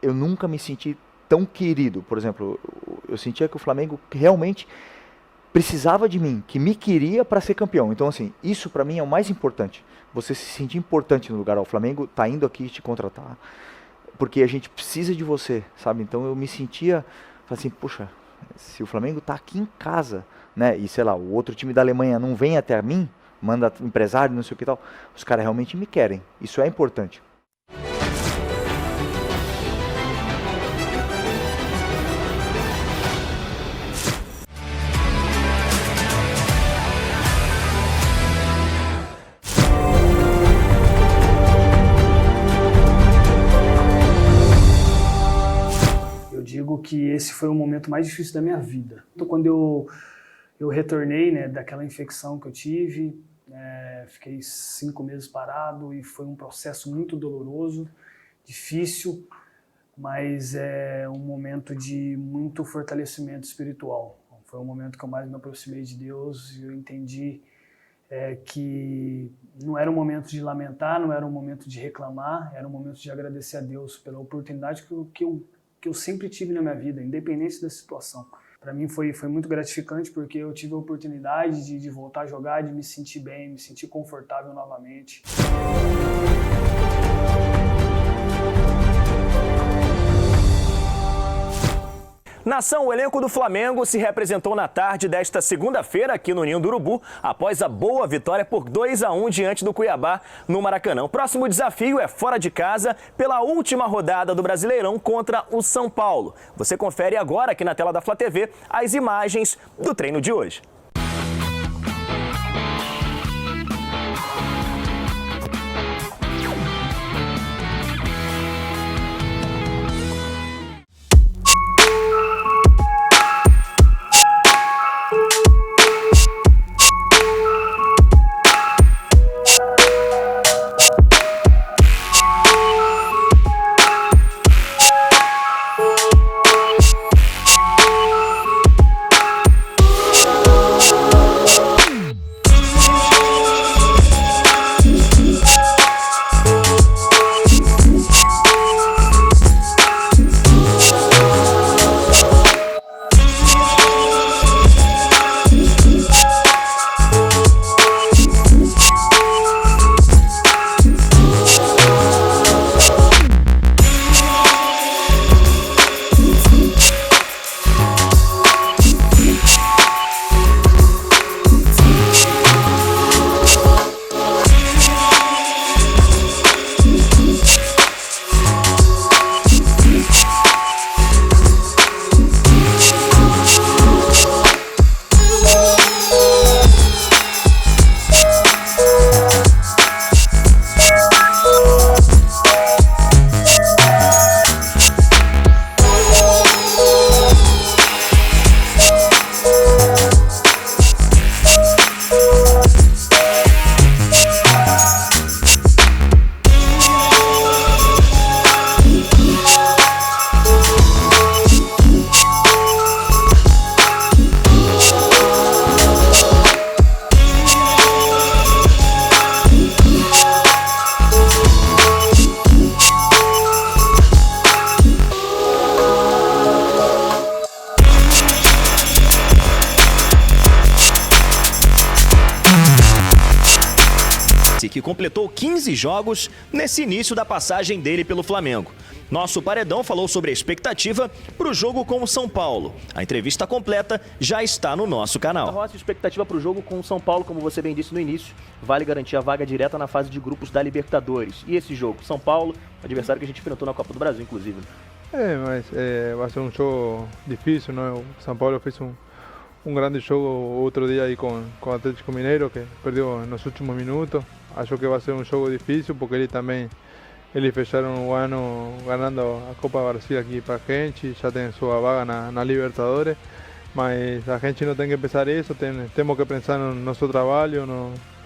eu nunca me senti tão querido. Por exemplo, eu sentia que o Flamengo realmente precisava de mim, que me queria para ser campeão. Então, assim, isso para mim é o mais importante. Você se sentir importante no lugar. O Flamengo tá indo aqui te contratar, porque a gente precisa de você, sabe? Então eu me sentia assim, puxa, se o Flamengo tá aqui em casa, né? E sei lá, o outro time da Alemanha não vem até mim, manda empresário, não sei o que tal, os caras realmente me querem. Isso é importante. Digo que esse foi o momento mais difícil da minha vida. Então, quando eu retornei, né, daquela infecção que eu tive, fiquei 5 meses parado e foi um processo muito doloroso, difícil, mas é um momento de muito fortalecimento espiritual. Foi o momento que eu mais me aproximei de Deus e eu entendi que não era um momento de lamentar, não era um momento de reclamar, era um momento de agradecer a Deus pela oportunidade que eu sempre tive na minha vida, independente da situação. Para mim foi muito gratificante porque eu tive a oportunidade de voltar a jogar, de me sentir bem, me sentir confortável novamente. Nação, o elenco do Flamengo se representou na tarde desta segunda-feira aqui no Ninho do Urubu, após a boa vitória por 2-1 diante do Cuiabá no Maracanã. O próximo desafio é fora de casa pela última rodada do Brasileirão contra o São Paulo. Você confere agora aqui na tela da Flá TV as imagens do treino de hoje. Que completou 15 jogos nesse início da passagem dele pelo Flamengo. Nosso Paredão falou sobre a expectativa para o jogo com o São Paulo. A entrevista completa já está no nosso canal. A nossa expectativa para o jogo com o São Paulo, como você bem disse no início, vale garantir a vaga direta na fase de grupos da Libertadores. E esse jogo, São Paulo, adversário que a gente enfrentou na Copa do Brasil, inclusive. Mas vai ser um jogo difícil, não? O São Paulo fez um grande jogo outro dia aí com o Atlético Mineiro, que perdeu nos últimos minutos. Acho que vai ser um jogo difícil, porque eles fecharam o ano ganhando a Copa Brasil aqui para a gente, já tem sua vaga na Libertadores, mas a gente não tem que pensar isso, temos que pensar no nosso trabalho,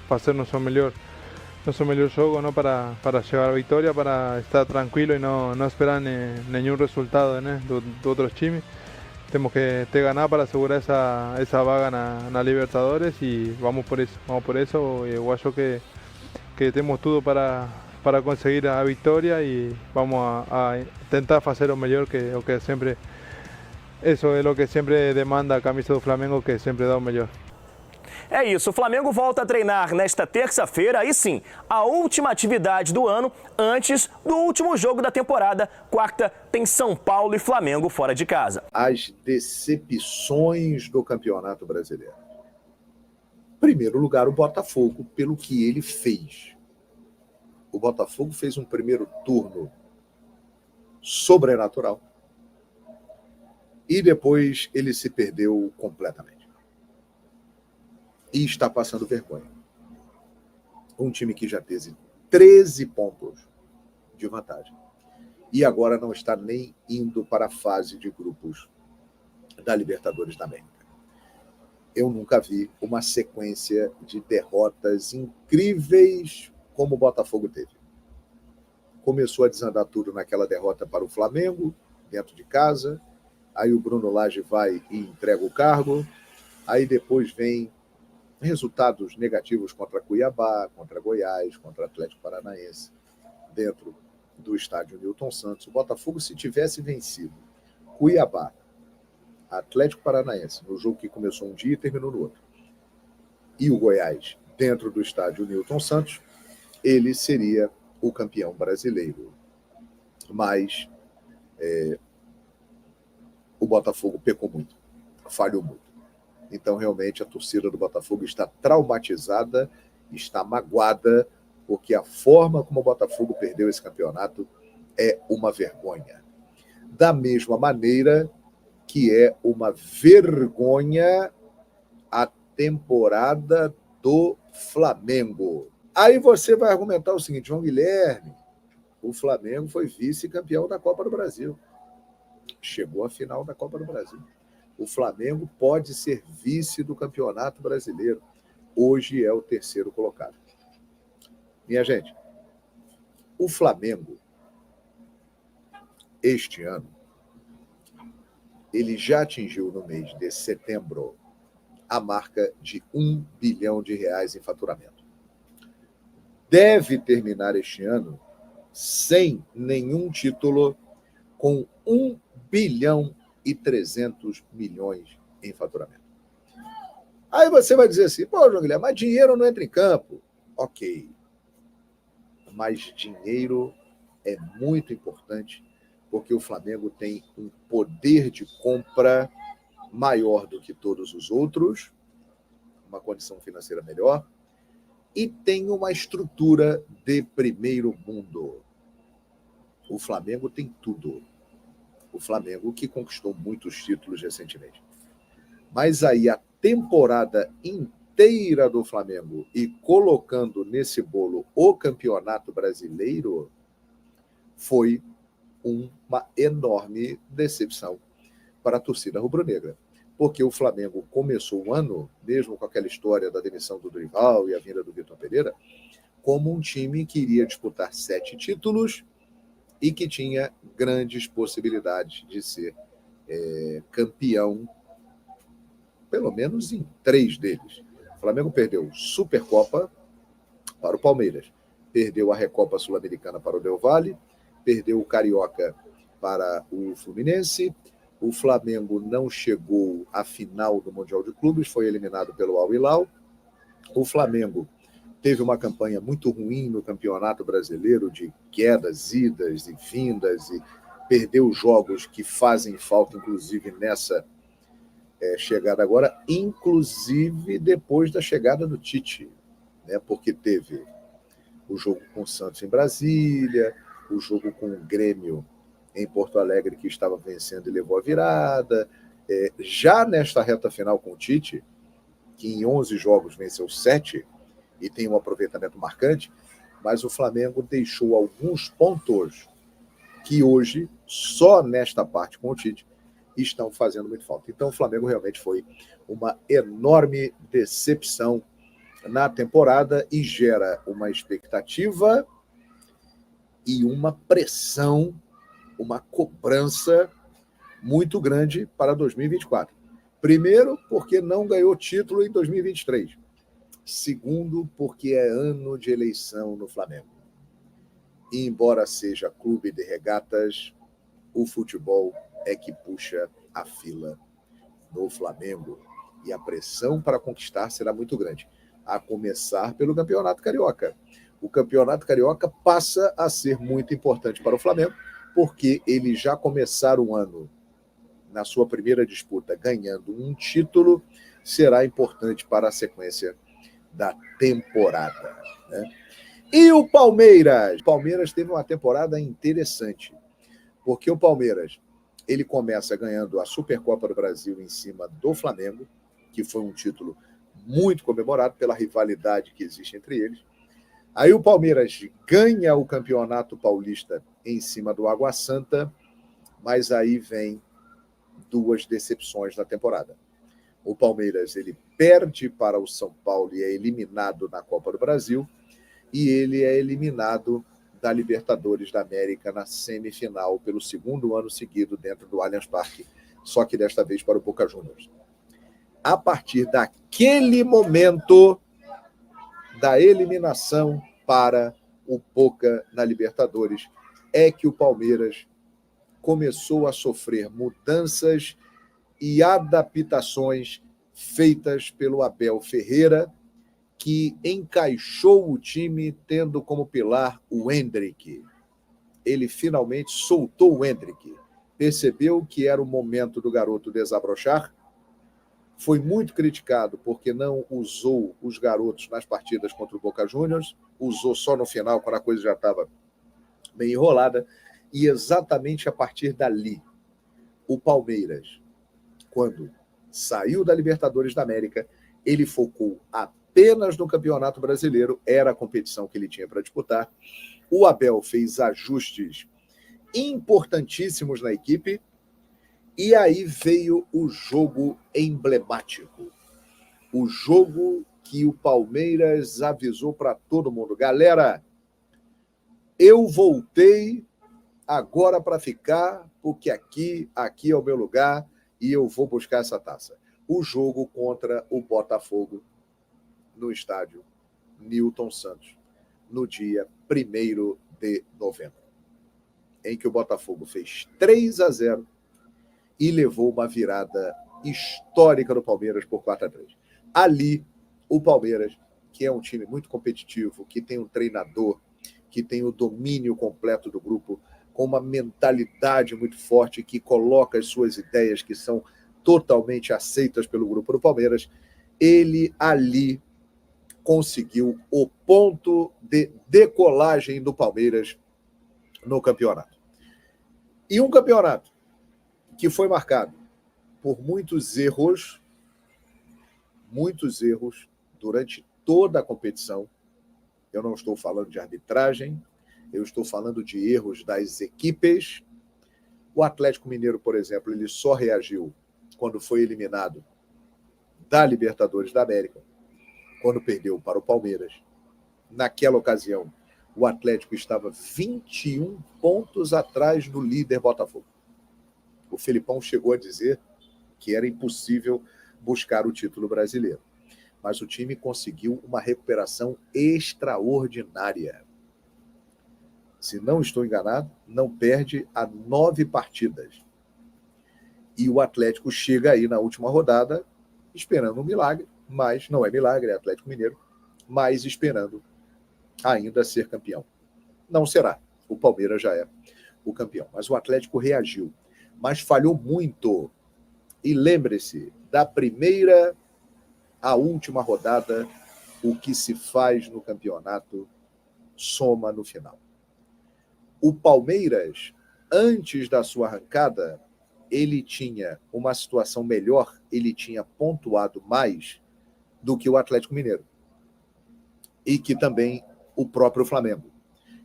fazer nosso melhor jogo, não para chegar à vitória, para estar tranquilo e não esperar nenhum resultado, né, do outro time. Temos que ganar para asegurar essa vaga na Libertadores e vamos por isso. Eu acho que temos tudo para para conseguir a vitória e vamos a tentar fazer o melhor, que é o que sempre, isso é o que sempre demanda a camisa do Flamengo, que sempre dá o melhor. É isso, o Flamengo volta a treinar nesta terça-feira, aí sim, a última atividade do ano, antes do último jogo da temporada. Quarta tem São Paulo e Flamengo fora de casa. As decepções do Campeonato Brasileiro. Em primeiro lugar, o Botafogo, pelo que ele fez. O Botafogo fez um primeiro turno sobrenatural e depois ele se perdeu completamente. E está passando vergonha. Um time que já teve 13 pontos de vantagem e agora não está nem indo para a fase de grupos da Libertadores da América. Eu nunca vi uma sequência de derrotas incríveis como o Botafogo teve. Começou a desandar tudo naquela derrota para o Flamengo, dentro de casa, aí o Bruno Lage vai e entrega o cargo, aí depois vem resultados negativos contra Cuiabá, contra Goiás, contra Atlético Paranaense, dentro do estádio Newton Santos. O Botafogo, se tivesse vencido Cuiabá, Atlético Paranaense, no jogo que começou um dia e terminou no outro, e o Goiás, dentro do estádio Newton Santos, ele seria o campeão brasileiro. Mas o Botafogo pecou muito, falhou muito. Então, realmente, a torcida do Botafogo está traumatizada, está magoada, porque a forma como o Botafogo perdeu esse campeonato é uma vergonha. Da mesma maneira que é uma vergonha a temporada do Flamengo. Aí você vai argumentar o seguinte: João Guilherme, o Flamengo foi vice-campeão da Copa do Brasil. Chegou à final da Copa do Brasil. O Flamengo pode ser vice do Campeonato Brasileiro. Hoje é o terceiro colocado. Minha gente, o Flamengo, este ano, ele já atingiu no mês de setembro a marca de R$1 bilhão em faturamento. Deve terminar este ano sem nenhum título, com 1 bilhão e 300 milhões em faturamento. Aí você vai dizer assim: pô, João Guilherme, mas dinheiro não entra em campo. Ok. Mas dinheiro é muito importante, porque o Flamengo tem um poder de compra maior do que todos os outros, uma condição financeira melhor, e tem uma estrutura de primeiro mundo. O Flamengo tem tudo. O Flamengo que conquistou muitos títulos recentemente. Mas aí a temporada inteira do Flamengo e colocando nesse bolo o Campeonato Brasileiro foi uma enorme decepção para a torcida rubro-negra. Porque o Flamengo começou o ano, mesmo com aquela história da demissão do Dorival e a vinda do Vitor Pereira, como um time que iria disputar 7 títulos e que tinha grandes possibilidades de ser campeão, pelo menos em 3 deles. O Flamengo perdeu Supercopa para o Palmeiras, perdeu a Recopa Sul-Americana para o Del Valle, perdeu o Carioca para o Fluminense. O Flamengo não chegou à final do Mundial de Clubes, foi eliminado pelo Al Hilal. O Flamengo teve uma campanha muito ruim no Campeonato Brasileiro, de quedas, idas e vindas, e perdeu jogos que fazem falta, inclusive nessa chegada agora, inclusive depois da chegada do Tite, né? Porque teve o jogo com o Santos em Brasília, o jogo com o Grêmio em Porto Alegre, que estava vencendo e levou a virada. Já nesta reta final com o Tite, que em 11 jogos venceu 7 e tem um aproveitamento marcante, mas o Flamengo deixou alguns pontos que hoje, só nesta parte com o Tite, estão fazendo muito falta. Então o Flamengo realmente foi uma enorme decepção na temporada e gera uma expectativa e uma pressão, uma cobrança muito grande para 2024. Primeiro, porque não ganhou título em 2023. Segundo, porque é ano de eleição no Flamengo. E embora seja clube de regatas, o futebol é que puxa a fila no Flamengo. E a pressão para conquistar será muito grande, a começar pelo Campeonato Carioca. O Campeonato Carioca passa a ser muito importante para o Flamengo, porque eles já começaram o ano na sua primeira disputa ganhando um título, será importante para a sequência da temporada, né? E o Palmeiras? O Palmeiras teve uma temporada interessante, porque o Palmeiras ele começa ganhando a Supercopa do Brasil em cima do Flamengo, que foi um título muito comemorado pela rivalidade que existe entre eles. Aí o Palmeiras ganha o Campeonato Paulista em cima do Água Santa, mas aí vem duas decepções na temporada. O Palmeiras ele perde para o São Paulo e é eliminado na Copa do Brasil, e ele é eliminado da Libertadores da América na semifinal pelo segundo ano seguido dentro do Allianz Parque, só que desta vez para o Boca Juniors. A partir daquele momento da eliminação para o Boca na Libertadores, é que o Palmeiras começou a sofrer mudanças e adaptações feitas pelo Abel Ferreira, que encaixou o time tendo como pilar o Endrick. Ele finalmente soltou o Endrick, percebeu que era o momento do garoto desabrochar, foi muito criticado porque não usou os garotos nas partidas contra o Boca Juniors, usou só no final, quando a coisa já estava bem enrolada, e exatamente a partir dali, o Palmeiras, quando saiu da Libertadores da América, ele focou apenas no Campeonato Brasileiro, era a competição que ele tinha para disputar. O Abel fez ajustes importantíssimos na equipe, e aí veio o jogo emblemático. O jogo que o Palmeiras avisou para todo mundo. Galera, eu voltei agora para ficar, porque aqui é o meu lugar e eu vou buscar essa taça. O jogo contra o Botafogo no estádio Newton Santos, no dia 1º de novembro, em que o Botafogo fez 3-0 e levou uma virada histórica do Palmeiras por 4-3. Ali, o Palmeiras, que é um time muito competitivo, que tem um treinador, que tem o domínio completo do grupo, com uma mentalidade muito forte, que coloca as suas ideias, que são totalmente aceitas pelo grupo do Palmeiras, ele ali conseguiu o ponto de decolagem do Palmeiras no campeonato. E um campeonato que foi marcado por muitos erros durante toda a competição. Eu não estou falando de arbitragem, eu estou falando de erros das equipes. O Atlético Mineiro, por exemplo, ele só reagiu quando foi eliminado da Libertadores da América, quando perdeu para o Palmeiras. Naquela ocasião, o Atlético estava 21 pontos atrás do líder Botafogo. O Felipão chegou a dizer que era impossível buscar o título brasileiro. Mas o time conseguiu uma recuperação extraordinária. Se não estou enganado, não perde há 9 partidas. E o Atlético chega aí na última rodada esperando um milagre, mas não é milagre, é Atlético Mineiro, mas esperando ainda ser campeão. Não será. O Palmeiras já é o campeão. Mas o Atlético reagiu, mas falhou muito. E lembre-se, da primeira à última rodada, o que se faz no campeonato soma no final. O Palmeiras, antes da sua arrancada, ele tinha uma situação melhor, ele tinha pontuado mais do que o Atlético Mineiro. E que também o próprio Flamengo,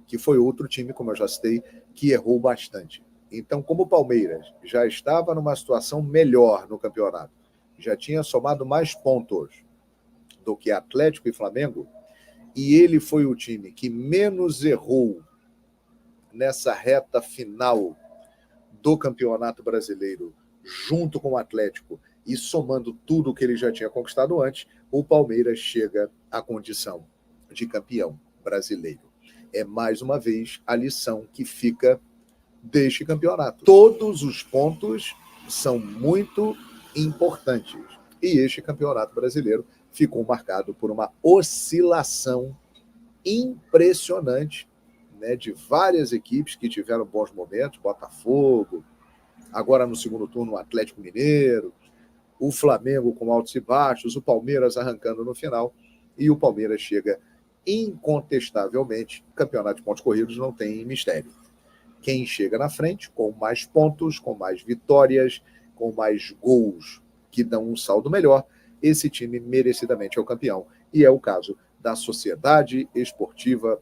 que foi outro time, como eu já citei, que errou bastante. Então, como o Palmeiras já estava numa situação melhor no campeonato, já tinha somado mais pontos do que Atlético e Flamengo, e ele foi o time que menos errou nessa reta final do Campeonato Brasileiro, junto com o Atlético, e somando tudo que ele já tinha conquistado antes, o Palmeiras chega à condição de campeão brasileiro. é, mais uma vez, a lição que fica deste campeonato. Todos os pontos são muito importantes. E este campeonato brasileiro ficou marcado por uma oscilação impressionante, né, de várias equipes que tiveram bons momentos, Botafogo, agora no segundo turno o Atlético Mineiro, o Flamengo com altos e baixos, o Palmeiras arrancando no final, e o Palmeiras chega incontestavelmente. Campeonato de pontos corridos não tem mistério. Quem chega na frente com mais pontos, com mais vitórias, com mais gols que dão um saldo melhor, esse time merecidamente é o campeão. E é o caso da Sociedade Esportiva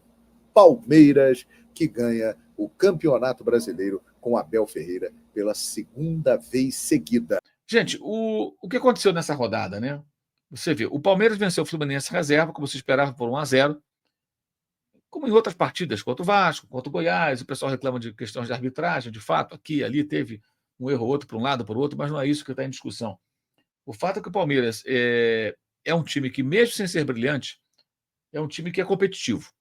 Palmeiras, que ganha o Campeonato Brasileiro com Abel Ferreira pela segunda vez seguida. Gente, o que aconteceu nessa rodada, né? Você vê, o Palmeiras venceu o Fluminense reserva, como se esperava, por 1-0. Como em outras partidas, contra o Vasco, contra o Goiás, o pessoal reclama de questões de arbitragem, de fato, aqui ali teve um erro ou outro para um lado, para o outro, mas não é isso que está em discussão. O fato é que o Palmeiras é um time que, mesmo sem ser brilhante, é um time que é competitivo.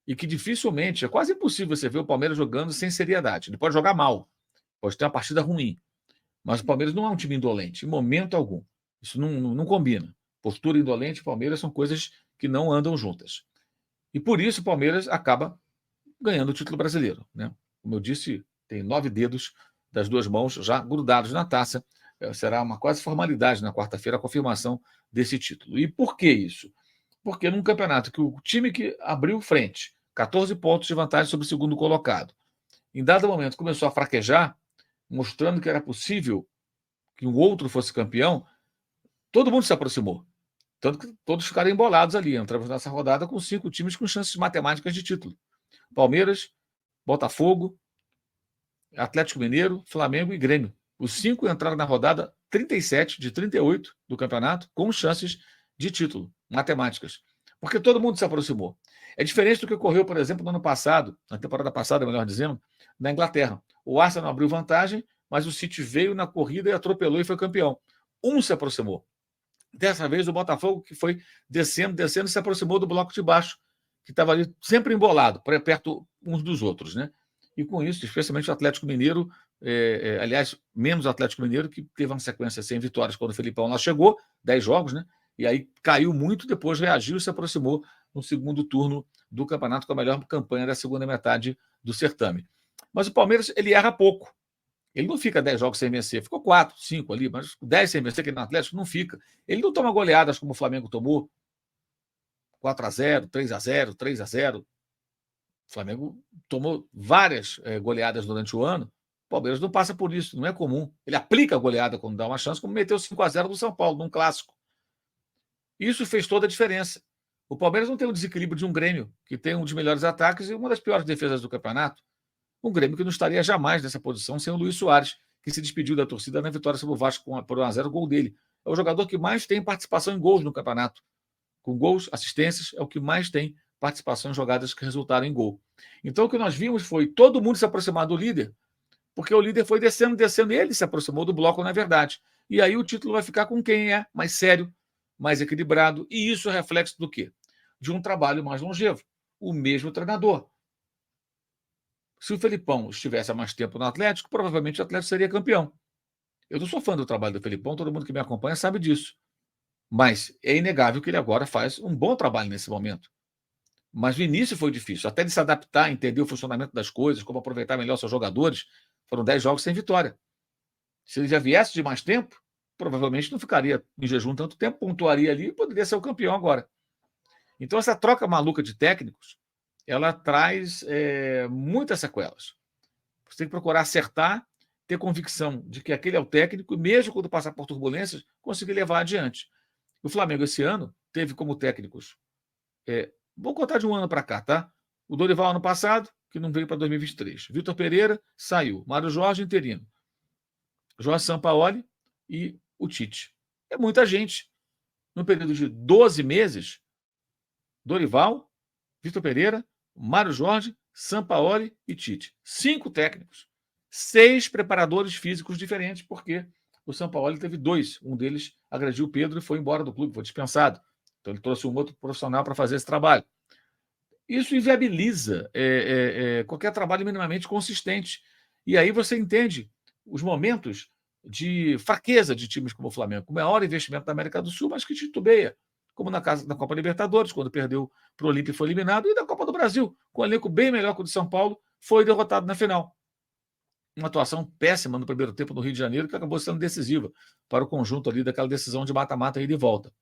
E que dificilmente, é quase impossível você ver o Palmeiras jogando sem seriedade. Ele pode jogar mal, pode ter uma partida ruim, mas o Palmeiras não é um time indolente, em momento algum. Isso não combina. Postura indolente e Palmeiras são coisas que não andam juntas. E por isso o Palmeiras acaba ganhando o título brasileiro, né? Como eu disse, tem 9 dedos das 2 mãos já grudados na taça. Será uma quase formalidade na quarta-feira a confirmação desse título. E por que isso? Porque num campeonato que o time que abriu frente, 14 pontos de vantagem sobre o segundo colocado, em dado momento começou a fraquejar, mostrando que era possível que um outro fosse campeão, todo mundo se aproximou. Tanto que todos ficaram embolados ali. Entramos nessa rodada com 5 times com chances matemáticas de título. Palmeiras, Botafogo, Atlético Mineiro, Flamengo e Grêmio. Os 5 entraram na rodada 37 de 38 do campeonato com chances de título, matemáticas. Porque todo mundo se aproximou. É diferente do que ocorreu, por exemplo, no ano passado, na temporada passada, melhor dizendo, na Inglaterra. O Arsenal abriu vantagem, mas o City veio na corrida e atropelou e foi campeão. Um se aproximou. Dessa vez, o Botafogo, que foi descendo, se aproximou do bloco de baixo, que estava ali sempre embolado, perto uns dos outros, né? E com isso, especialmente o Atlético Mineiro, aliás, menos o Atlético Mineiro, que teve uma sequência sem vitórias quando o Felipão lá chegou, 10 jogos, né? E aí caiu muito, depois reagiu e se aproximou no segundo turno do campeonato com a melhor campanha da segunda metade do certame. Mas o Palmeiras, ele erra pouco. Ele não fica 10 jogos sem vencer. Ficou 4, 5 ali, mas 10 sem vencer, que no Atlético não fica. Ele não toma goleadas como o Flamengo tomou. 4-0, 3-0, 3-0. O Flamengo tomou várias goleadas durante o ano. O Palmeiras não passa por isso, não é comum. Ele aplica a goleada quando dá uma chance, como meteu 5-0 no São Paulo, num clássico. Isso fez toda a diferença. O Palmeiras não tem o desequilíbrio de um Grêmio, que tem um dos melhores ataques e uma das piores defesas do campeonato. Um Grêmio que não estaria jamais nessa posição sem o Luís Soares, que se despediu da torcida na vitória sobre o Vasco por 1-0, gol dele. É o jogador que mais tem participação em gols no campeonato. Com gols, assistências, é o que mais tem participação em jogadas que resultaram em gol. Então o que nós vimos foi todo mundo se aproximar do líder, porque o líder foi descendo, e ele se aproximou do bloco, na verdade. E aí o título vai ficar com quem é mais sério, mais equilibrado, e isso é reflexo do quê? De um trabalho mais longevo. O mesmo treinador. Se o Felipão estivesse há mais tempo no Atlético, provavelmente o Atlético seria campeão. Eu não sou fã do trabalho do Felipão, todo mundo que me acompanha sabe disso. Mas é inegável que ele agora faz um bom trabalho nesse momento. Mas o início foi difícil, até de se adaptar, entender o funcionamento das coisas, como aproveitar melhor seus jogadores. Foram 10 jogos sem vitória. Se ele já viesse de mais tempo, provavelmente não ficaria em jejum tanto tempo, pontuaria ali e poderia ser o campeão agora. Então essa troca maluca de técnicos, ela traz muitas sequelas. Você tem que procurar acertar, ter convicção de que aquele é o técnico, e mesmo quando passar por turbulências, conseguir levar adiante. O Flamengo, esse ano, teve como técnicos, vou contar de um ano para cá, tá? O Dorival, ano passado, que não veio para 2023. Vitor Pereira, saiu. Mário Jorge, interino. Jorge Sampaoli e o Tite. É muita gente. No período de 12 meses, Dorival, Vitor Pereira, Mário Jorge, Sampaoli e Tite. 5 técnicos. 6 preparadores físicos diferentes, porque o Sampaoli teve 2. Um deles agrediu o Pedro e foi embora do clube, foi dispensado. Então ele trouxe um outro profissional para fazer esse trabalho. Isso inviabiliza qualquer trabalho minimamente consistente. E aí você entende os momentos de fraqueza de times como o Flamengo, com o maior investimento da América do Sul, mas que titubeia, como na Copa Libertadores, quando perdeu para o Olímpia e foi eliminado, e na Copa do Brasil, com um elenco bem melhor que o de São Paulo, foi derrotado na final. Uma atuação péssima no primeiro tempo no Rio de Janeiro, que acabou sendo decisiva para o conjunto ali daquela decisão de mata-mata e de volta.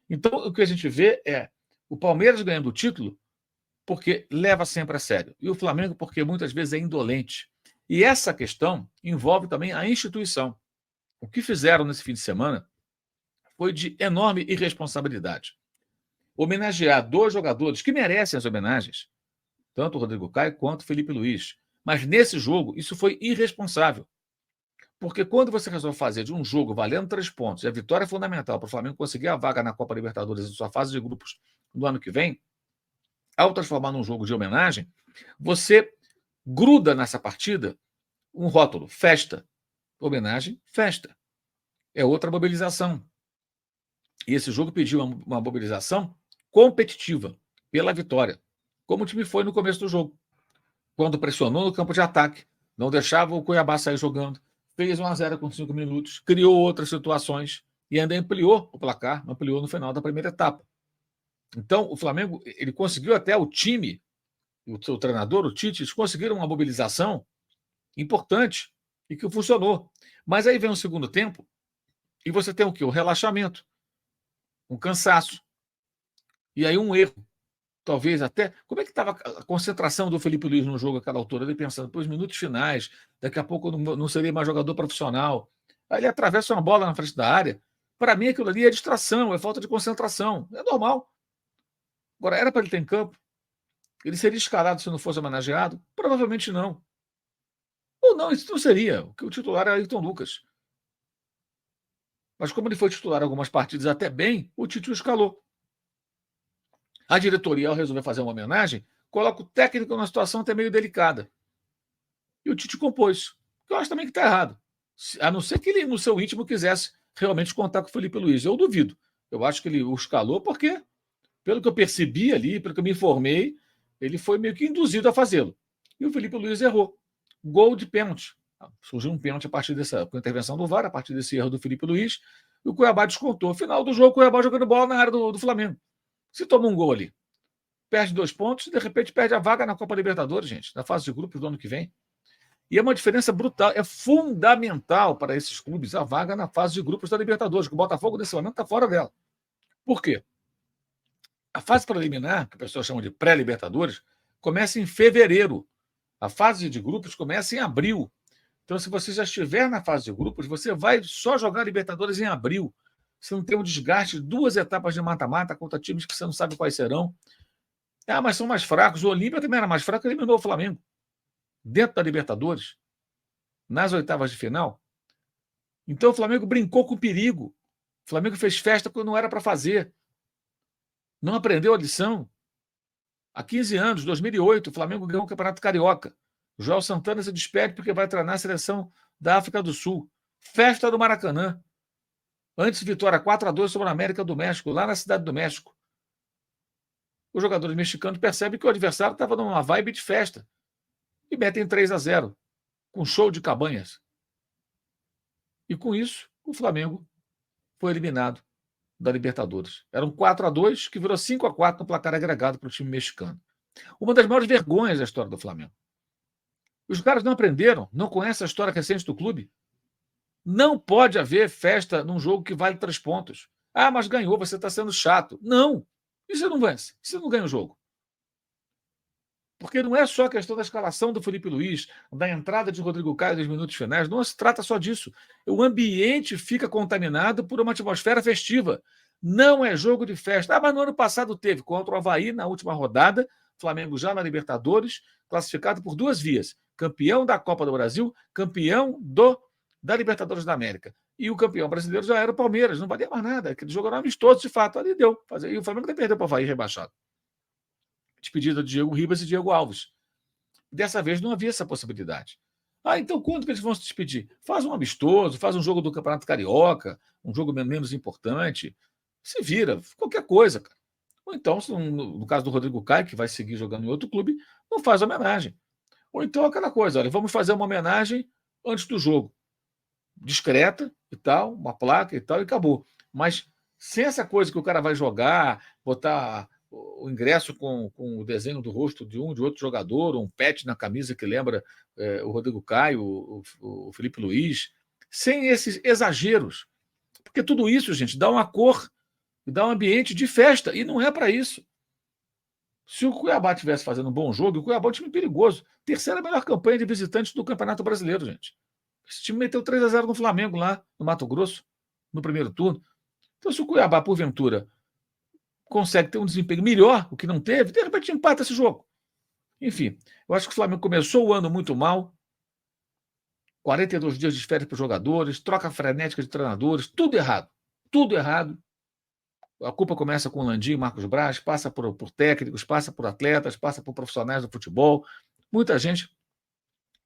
Então, o que a gente vê é o Palmeiras ganhando o título porque leva sempre a sério, e o Flamengo porque muitas vezes é indolente. E essa questão envolve também a instituição. O que fizeram nesse fim de semana foi de enorme irresponsabilidade. Homenagear 2 jogadores que merecem as homenagens, tanto o Rodrigo Caio quanto o Felipe Luiz. Mas nesse jogo, isso foi irresponsável. Porque quando você resolve fazer de um jogo valendo 3 pontos, e a vitória é fundamental para o Flamengo conseguir a vaga na Copa Libertadores em sua fase de grupos no ano que vem, ao transformar num jogo de homenagem, você gruda nessa partida um rótulo, festa. Homenagem, festa. É outra mobilização. E esse jogo pediu uma mobilização competitiva pela vitória, como o time foi no começo do jogo, quando pressionou no campo de ataque, não deixava o Cuiabá sair jogando, fez 1-0 com 5 minutos, criou outras situações e ainda ampliou o placar, ampliou no final da primeira etapa. Então, o Flamengo ele conseguiu até o time, o seu treinador, o Tite, eles conseguiram uma mobilização importante e que funcionou. Mas aí vem o segundo tempo e você tem o quê? O relaxamento, um cansaço e aí um erro. Talvez até... Como é que estava a concentração do Felipe Luiz no jogo àquela altura? Ele pensando, os minutos finais, daqui a pouco eu não serei mais jogador profissional. Aí ele atravessa uma bola na frente da área. Para mim, aquilo ali é distração, é falta de concentração. É normal. Agora, era para ele ter em campo? Ele seria escalado se não fosse homenageado? Provavelmente não. Ou não, isso não seria, porque o titular era Ayrton Lucas. Mas como ele foi titular algumas partidas até bem, o Tite o escalou. A diretoria, ao resolver fazer uma homenagem, coloca o técnico numa situação até meio delicada. E o Tite compôs. Que eu acho também que está errado. A não ser que ele, no seu íntimo, quisesse realmente contar com o Felipe Luiz. Eu duvido. Eu acho que ele o escalou porque, pelo que eu percebi ali, pelo que eu me informei, ele foi meio que induzido a fazê-lo. E o Felipe Luiz errou. Gol de pênalti. Surgiu um pênalti a partir dessa com a intervenção do VAR, a partir desse erro do Felipe Luiz, e o Cuiabá descontou. Final do jogo, o Cuiabá jogando bola na área do Flamengo. Se toma um gol ali, perde 2 pontos, de repente perde a vaga na Copa Libertadores, gente, na fase de grupos do ano que vem. E é uma diferença brutal, é fundamental para esses clubes a vaga na fase de grupos da Libertadores, que o Botafogo, nesse momento, está fora dela. Por quê? A fase preliminar, que a pessoa chama de pré-Libertadores, começa em fevereiro. A fase de grupos começa em abril. Então, se você já estiver na fase de grupos, você vai só jogar Libertadores em abril. Você não tem um desgaste de 2 etapas de mata-mata contra times que você não sabe quais serão. Ah, mas são mais fracos. O Olímpia também era mais fraco, eliminou o Flamengo. Dentro da Libertadores, nas oitavas de final. Então o Flamengo brincou com o perigo. O Flamengo fez festa quando não era para fazer. Não aprendeu a lição. Há 15 anos, 2008, o Flamengo ganhou o Campeonato Carioca. O Joel Santana se despede porque vai treinar a seleção da África do Sul. Festa do Maracanã. Antes, vitória 4-2 sobre a América do México, lá na Cidade do México. Os jogadores mexicanos percebem que o adversário estava numa vibe de festa. E metem 3-0, com show de Cabanhas. E com isso, o Flamengo foi eliminado da Libertadores. Eram 4-2, que virou 5-4 no placar agregado para o time mexicano. Uma das maiores vergonhas da história do Flamengo. Os caras não aprenderam, não conhecem a história recente do clube. Não pode haver festa num jogo que vale 3 pontos. Ah, mas ganhou, você está sendo chato. Não, isso não vence, isso não ganha o jogo. Porque não é só a questão da escalação do Felipe Luiz, da entrada de Rodrigo Caio nos minutos finais, não se trata só disso. O ambiente fica contaminado por uma atmosfera festiva. Não é jogo de festa. Ah, mas no ano passado teve contra o Avaí, na última rodada, Flamengo já na Libertadores, classificado por 2 vias. Campeão da Copa do Brasil, campeão da Libertadores da América. E o campeão brasileiro já era o Palmeiras, não valia mais nada. Aquele jogo era amistoso, de fato, ali deu. E o Flamengo até perdeu para o Avaí rebaixado. Despedida de Diego Ribas e Diego Alves. Dessa vez não havia essa possibilidade. Ah, então quando que eles vão se despedir? Faz um amistoso, faz um jogo do Campeonato Carioca, um jogo menos importante. Se vira, qualquer coisa, cara. Ou então, no caso do Rodrigo Caio, que vai seguir jogando em outro clube, não faz homenagem. Ou então aquela coisa, olha, vamos fazer uma homenagem antes do jogo. Discreta e tal, uma placa e tal, e acabou. Mas sem essa coisa que o cara vai jogar, botar o ingresso com o desenho do rosto de outro jogador, um patch na camisa que lembra o Rodrigo Caio, o Felipe Luiz, sem esses exageros. Porque tudo isso, gente, dá uma cor e dá um ambiente de festa, e não é para isso. Se o Cuiabá estivesse fazendo um bom jogo, o Cuiabá é um time perigoso. Terceira melhor campanha de visitantes do Campeonato Brasileiro, gente. Esse time meteu 3-0 no Flamengo lá no Mato Grosso, no primeiro turno. Então, se o Cuiabá, porventura, consegue ter um desempenho melhor, o que não teve, de repente empata esse jogo. Enfim, eu acho que o Flamengo começou o ano muito mal. 42 dias de férias para os jogadores, troca frenética de treinadores, tudo errado. Tudo errado. A culpa começa com o Landim e Marcos Braz, passa por técnicos, passa por atletas, passa por profissionais do futebol. Muita gente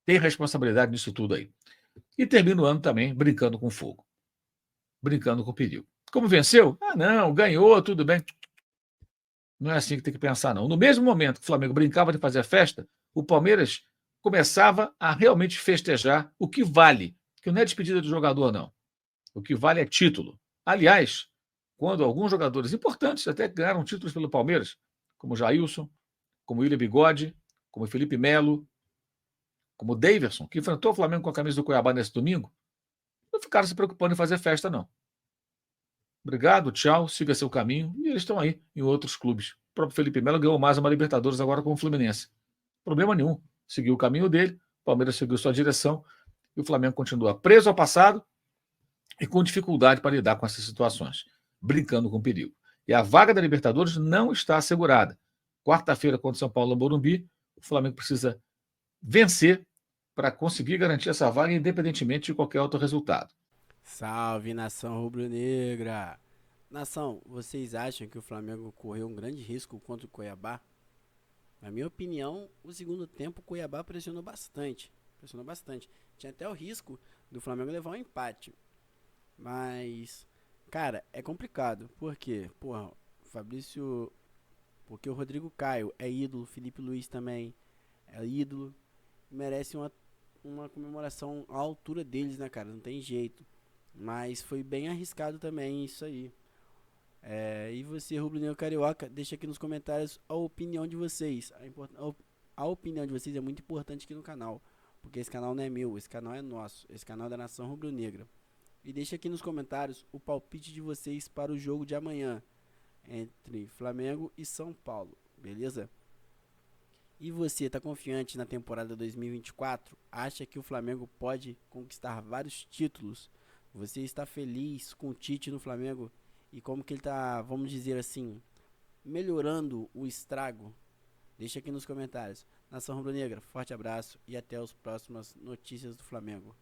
tem responsabilidade nisso tudo aí. E termina o ano também brincando com fogo, brincando com perigo. Como venceu? Ah, não, ganhou, tudo bem. Não é assim que tem que pensar, não. No mesmo momento que o Flamengo brincava de fazer festa, o Palmeiras começava a realmente festejar o que vale, que não é despedida de jogador, não. O que vale é título. Aliás, quando alguns jogadores importantes até ganharam títulos pelo Palmeiras, como Jailson, como William Bigode, como Felipe Melo, como o Daverson, que enfrentou o Flamengo com a camisa do Cuiabá nesse domingo, não ficaram se preocupando em fazer festa, não. Obrigado, tchau, siga seu caminho. E eles estão aí em outros clubes. O próprio Felipe Melo ganhou mais uma Libertadores agora com o Fluminense. Problema nenhum. Seguiu o caminho dele, o Palmeiras seguiu sua direção e o Flamengo continua preso ao passado e com dificuldade para lidar com essas situações, brincando com perigo. E a vaga da Libertadores não está assegurada. Quarta-feira, contra o São Paulo no Morumbi, o Flamengo precisa vencer para conseguir garantir essa vaga, independentemente de qualquer outro resultado. Salve, nação rubro-negra! Nação, vocês acham que o Flamengo correu um grande risco contra o Cuiabá? Na minha opinião, o segundo tempo o Cuiabá pressionou bastante. Tinha até o risco do Flamengo levar um empate. Mas, cara, é complicado. Por quê? Porra, Fabrício... Porque o Rodrigo Caio é ídolo, Felipe Luiz também é ídolo. Merece uma comemoração à altura deles, né, cara? Não tem jeito. Mas foi bem arriscado também isso aí. E você, rubro-negro carioca, deixa aqui nos comentários a opinião de vocês. A opinião de vocês é muito importante aqui no canal. Porque esse canal não é meu, esse canal é nosso. Esse canal é da nação rubro-negra. E deixa aqui nos comentários o palpite de vocês para o jogo de amanhã entre Flamengo e São Paulo, beleza? E você, tá confiante na temporada 2024? Acha que o Flamengo pode conquistar vários títulos? Você está feliz com o Tite no Flamengo? E como que ele tá, vamos dizer assim, melhorando o estrago? Deixa aqui nos comentários. Nação Rubro-Negra, forte abraço e até as próximas notícias do Flamengo.